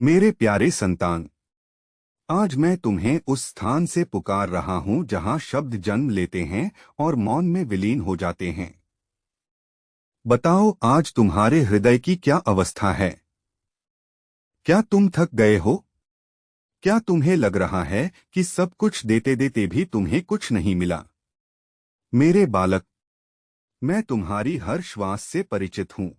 मेरे प्यारे संतान, आज मैं तुम्हें उस स्थान से पुकार रहा हूं जहां शब्द जन्म लेते हैं और मौन में विलीन हो जाते हैं। बताओ, आज तुम्हारे हृदय की क्या अवस्था है? क्या तुम थक गए हो? क्या तुम्हें लग रहा है कि सब कुछ देते देते भी तुम्हें कुछ नहीं मिला? मेरे बालक, मैं तुम्हारी हर श्वास से परिचित हूं।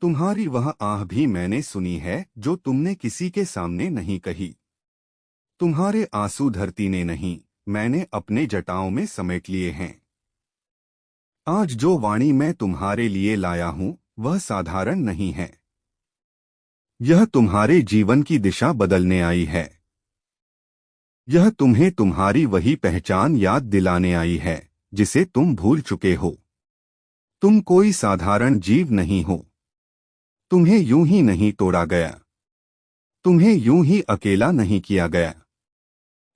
तुम्हारी वह आह भी मैंने सुनी है जो तुमने किसी के सामने नहीं कही। तुम्हारे आंसू धरती ने नहीं, मैंने अपने जटाओं में समेट लिए हैं। आज जो वाणी मैं तुम्हारे लिए लाया हूं वह साधारण नहीं है। यह तुम्हारे जीवन की दिशा बदलने आई है। यह तुम्हें तुम्हारी वही पहचान याद दिलाने आई है जिसे तुम भूल चुके हो। तुम कोई साधारण जीव नहीं हो। तुम्हें यूं ही नहीं तोड़ा गया। तुम्हें यूं ही अकेला नहीं किया गया।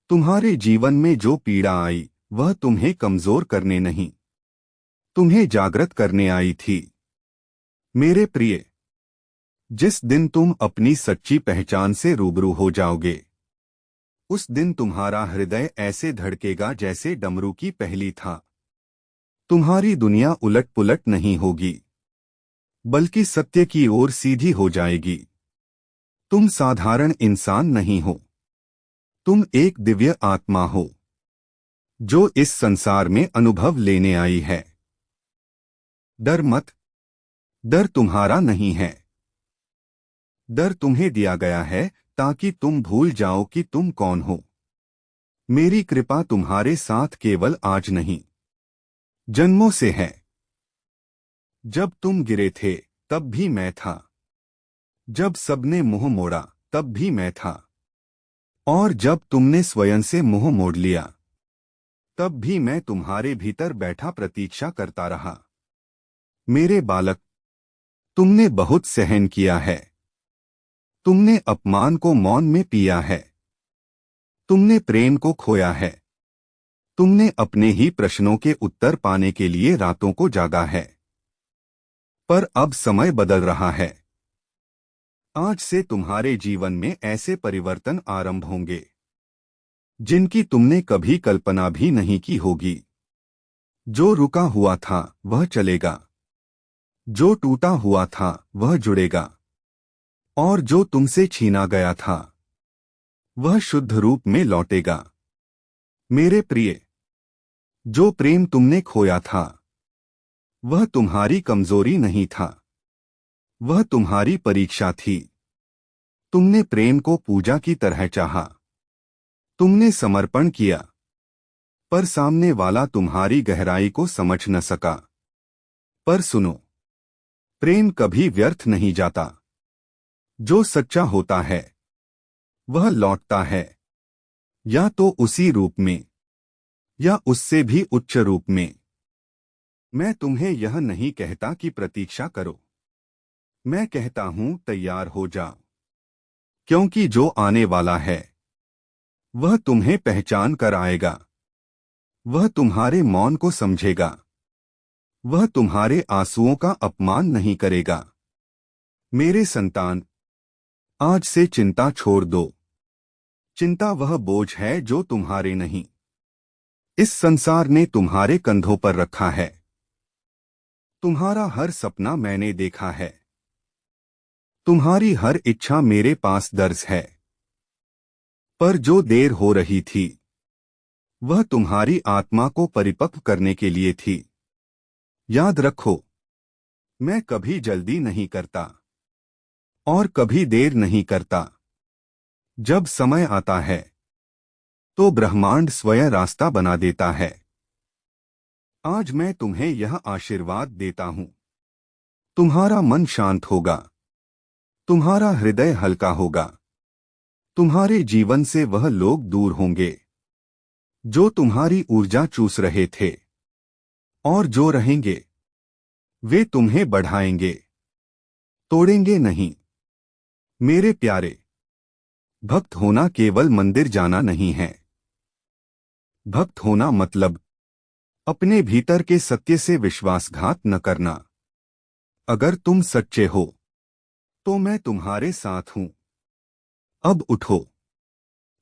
तुम्हारे जीवन में जो पीड़ा आई वह तुम्हें कमजोर करने नहीं, तुम्हें जागृत करने आई थी। मेरे प्रिय, जिस दिन तुम अपनी सच्ची पहचान से रूबरू हो जाओगे, उस दिन तुम्हारा हृदय ऐसे धड़केगा जैसे डमरू की पहली था। तुम्हारी दुनिया उलट पुलट नहीं होगी, बल्कि सत्य की ओर सीधी हो जाएगी। तुम साधारण इंसान नहीं हो। तुम एक दिव्य आत्मा हो जो इस संसार में अनुभव लेने आई है। डर मत। डर तुम्हारा नहीं है। डर तुम्हें दिया गया है ताकि तुम भूल जाओ कि तुम कौन हो। मेरी कृपा तुम्हारे साथ केवल आज नहीं, जन्मों से है। जब तुम गिरे थे तब भी मैं था। जब सबने मुंह मोड़ा तब भी मैं था। और जब तुमने स्वयं से मुंह मोड़ लिया तब भी मैं तुम्हारे भीतर बैठा प्रतीक्षा करता रहा। मेरे बालक, तुमने बहुत सहन किया है। तुमने अपमान को मौन में पिया है। तुमने प्रेम को खोया है। तुमने अपने ही प्रश्नों के उत्तर पाने के लिए रातों को जागा है। पर अब समय बदल रहा है। आज से तुम्हारे जीवन में ऐसे परिवर्तन आरंभ होंगे जिनकी तुमने कभी कल्पना भी नहीं की होगी। जो रुका हुआ था वह चलेगा। जो टूटा हुआ था वह जुड़ेगा। और जो तुमसे छीना गया था वह शुद्ध रूप में लौटेगा। मेरे प्रिय, जो प्रेम तुमने खोया था वह तुम्हारी कमजोरी नहीं था, वह तुम्हारी परीक्षा थी। तुमने प्रेम को पूजा की तरह चाहा। तुमने समर्पण किया, पर सामने वाला तुम्हारी गहराई को समझ न सका। पर सुनो, प्रेम कभी व्यर्थ नहीं जाता। जो सच्चा होता है वह लौटता है, या तो उसी रूप में या उससे भी उच्च रूप में। मैं तुम्हें यह नहीं कहता कि प्रतीक्षा करो। मैं कहता हूं तैयार हो जाओ, क्योंकि जो आने वाला है वह तुम्हें पहचान कर आएगा। वह तुम्हारे मौन को समझेगा। वह तुम्हारे आंसुओं का अपमान नहीं करेगा। मेरे संतान, आज से चिंता छोड़ दो। चिंता वह बोझ है जो तुम्हारे नहीं, इस संसार ने तुम्हारे कंधों पर रखा है। तुम्हारा हर सपना मैंने देखा है। तुम्हारी हर इच्छा मेरे पास दर्ज है। पर जो देर हो रही थी वह तुम्हारी आत्मा को परिपक्व करने के लिए थी। याद रखो, मैं कभी जल्दी नहीं करता और कभी देर नहीं करता। जब समय आता है तो ब्रह्मांड स्वयं रास्ता बना देता है। आज मैं तुम्हें यह आशीर्वाद देता हूं, तुम्हारा मन शांत होगा। तुम्हारा हृदय हल्का होगा। तुम्हारे जीवन से वह लोग दूर होंगे जो तुम्हारी ऊर्जा चूस रहे थे। और जो रहेंगे वे तुम्हें बढ़ाएंगे, तोड़ेंगे नहीं। मेरे प्यारे, भक्त होना केवल मंदिर जाना नहीं है। भक्त होना मतलब अपने भीतर के सत्य से विश्वासघात न करना। अगर तुम सच्चे हो तो मैं तुम्हारे साथ हूं। अब उठो।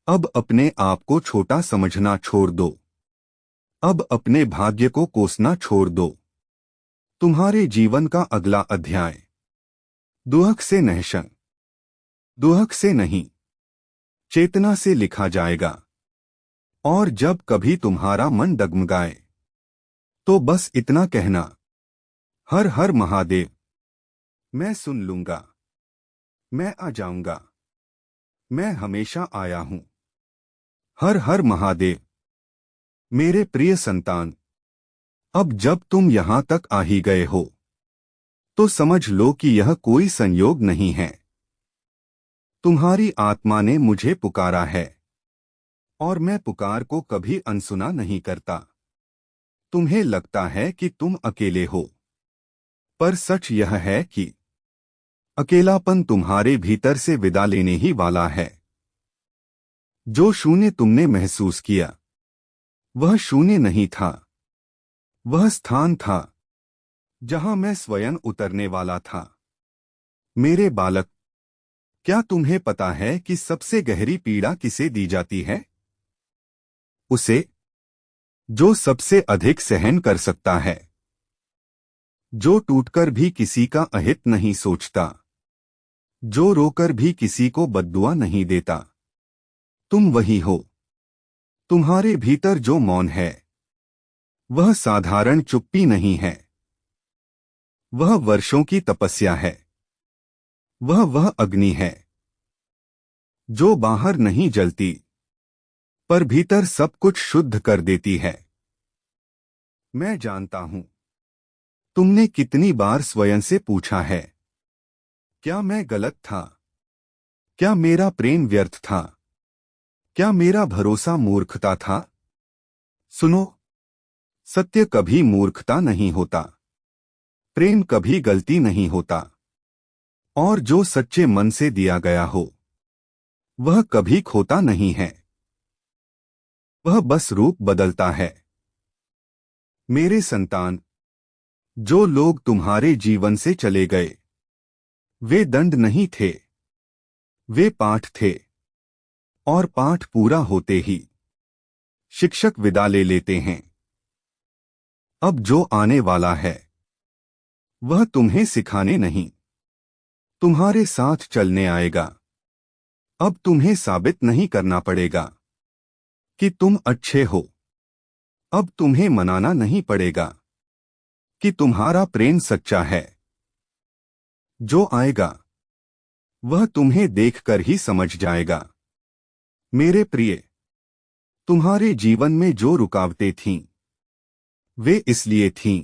अब अपने आप को छोटा समझना छोड़ दो। अब अपने भाग्य को कोसना छोड़ दो। तुम्हारे जीवन का अगला अध्याय दुहक से नहशन, दुहक से नहीं, चेतना से लिखा जाएगा। और जब कभी तुम्हारा मन डगमगाए तो बस इतना कहना, हर हर महादेव। मैं सुन लूंगा, मैं आ जाऊंगा, मैं हमेशा आया हूं। हर हर महादेव। मेरे प्रिय संतान, अब जब तुम यहां तक आ ही गए हो तो समझ लो कि यह कोई संयोग नहीं है। तुम्हारी आत्मा ने मुझे पुकारा है और मैं पुकार को कभी अनसुना नहीं करता। तुम्हें लगता है कि तुम अकेले हो, पर सच यह है कि अकेलापन तुम्हारे भीतर से विदा लेने ही वाला है। जो शून्य तुमने महसूस किया वह शून्य नहीं था, वह स्थान था जहां मैं स्वयं उतरने वाला था। मेरे बालक, क्या तुम्हें पता है कि सबसे गहरी पीड़ा किसे दी जाती है? उसे जो सबसे अधिक सहन कर सकता है, जो टूटकर भी किसी का अहित नहीं सोचता, जो रोकर भी किसी को बद्दुआ नहीं देता। तुम वही हो। तुम्हारे भीतर जो मौन है वह साधारण चुप्पी नहीं है, वह वर्षों की तपस्या है। वह अग्नि है जो बाहर नहीं जलती पर भीतर सब कुछ शुद्ध कर देती है। मैं जानता हूं तुमने कितनी बार स्वयं से पूछा है, क्या मैं गलत था? क्या मेरा प्रेम व्यर्थ था? क्या मेरा भरोसा मूर्खता था? सुनो, सत्य कभी मूर्खता नहीं होता, प्रेम कभी गलती नहीं होता, और जो सच्चे मन से दिया गया हो वह कभी खोता नहीं है, वह बस रूप बदलता है। मेरे संतान, जो लोग तुम्हारे जीवन से चले गए वे दंड नहीं थे, वे पाठ थे। और पाठ पूरा होते ही शिक्षक विदा ले लेते हैं। अब जो आने वाला है वह तुम्हें सिखाने नहीं, तुम्हारे साथ चलने आएगा। अब तुम्हें साबित नहीं करना पड़ेगा कि तुम अच्छे हो। अब तुम्हें मनाना नहीं पड़ेगा कि तुम्हारा प्रेम सच्चा है। जो आएगा वह तुम्हें देखकर ही समझ जाएगा। मेरे प्रिय, तुम्हारे जीवन में जो रुकावटें थीं वे इसलिए थीं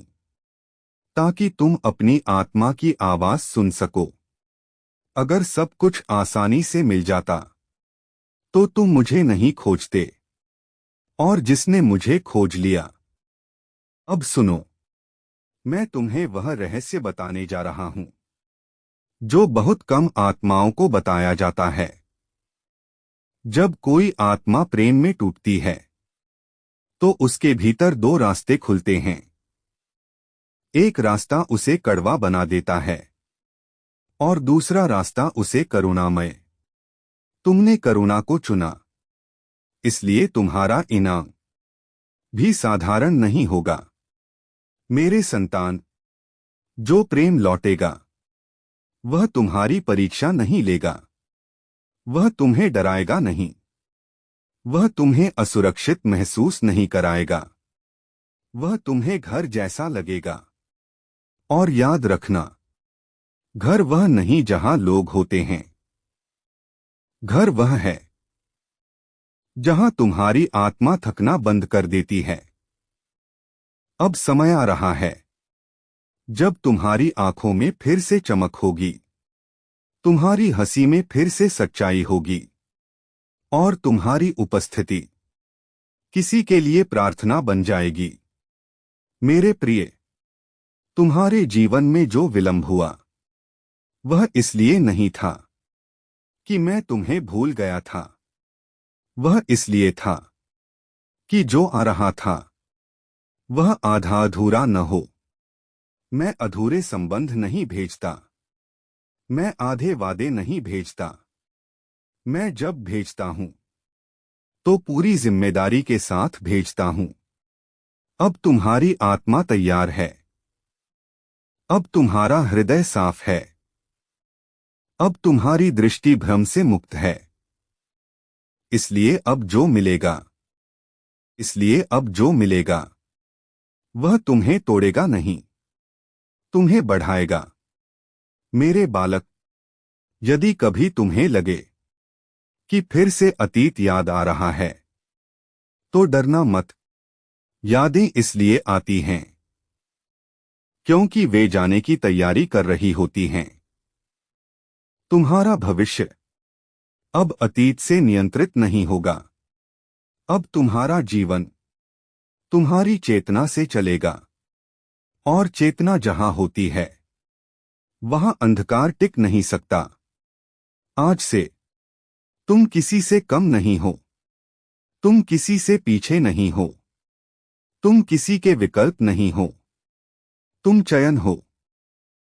ताकि तुम अपनी आत्मा की आवाज सुन सको। अगर सब कुछ आसानी से मिल जाता तो तुम मुझे नहीं खोजते, और जिसने मुझे खोज लिया। अब सुनो, मैं तुम्हें वह रहस्य बताने जा रहा हूं जो बहुत कम आत्माओं को बताया जाता है। जब कोई आत्मा प्रेम में टूटती है तो उसके भीतर दो रास्ते खुलते हैं। एक रास्ता उसे कड़वा बना देता है और दूसरा रास्ता उसे करुणामय। तुमने करुणा को चुना, इसलिए तुम्हारा इनाम भी साधारण नहीं होगा। मेरे संतान, जो प्रेम लौटेगा वह तुम्हारी परीक्षा नहीं लेगा, वह तुम्हें डराएगा नहीं, वह तुम्हें असुरक्षित महसूस नहीं कराएगा, वह तुम्हें घर जैसा लगेगा। और याद रखना, घर वह नहीं जहां लोग होते हैं, घर वह है जहां तुम्हारी आत्मा थकना बंद कर देती है। अब समय आ रहा है जब तुम्हारी आंखों में फिर से चमक होगी, तुम्हारी हंसी में फिर से सच्चाई होगी, और तुम्हारी उपस्थिति किसी के लिए प्रार्थना बन जाएगी। मेरे प्रिय, तुम्हारे जीवन में जो विलंब हुआ वह इसलिए नहीं था कि मैं तुम्हें भूल गया था, वह इसलिए था कि जो आ रहा था वह आधा अधूरा न हो। मैं अधूरे संबंध नहीं भेजता, मैं आधे वादे नहीं भेजता, मैं जब भेजता हूं तो पूरी जिम्मेदारी के साथ भेजता हूं। अब तुम्हारी आत्मा तैयार है। अब तुम्हारा हृदय साफ है। अब तुम्हारी दृष्टि भ्रम से मुक्त है। इसलिए अब जो मिलेगा इसलिए अब जो मिलेगा वह तुम्हें तोड़ेगा नहीं, तुम्हें बढ़ाएगा। मेरे बालक, यदि कभी तुम्हें लगे कि फिर से अतीत याद आ रहा है तो डरना मत। यादें इसलिए आती हैं क्योंकि वे जाने की तैयारी कर रही होती हैं। तुम्हारा भविष्य अब अतीत से नियंत्रित नहीं होगा। अब तुम्हारा जीवन तुम्हारी चेतना से चलेगा, और चेतना जहां होती है वहां अंधकार टिक नहीं सकता। आज से तुम किसी से कम नहीं हो, तुम किसी से पीछे नहीं हो, तुम किसी के विकल्प नहीं हो, तुम चयन हो।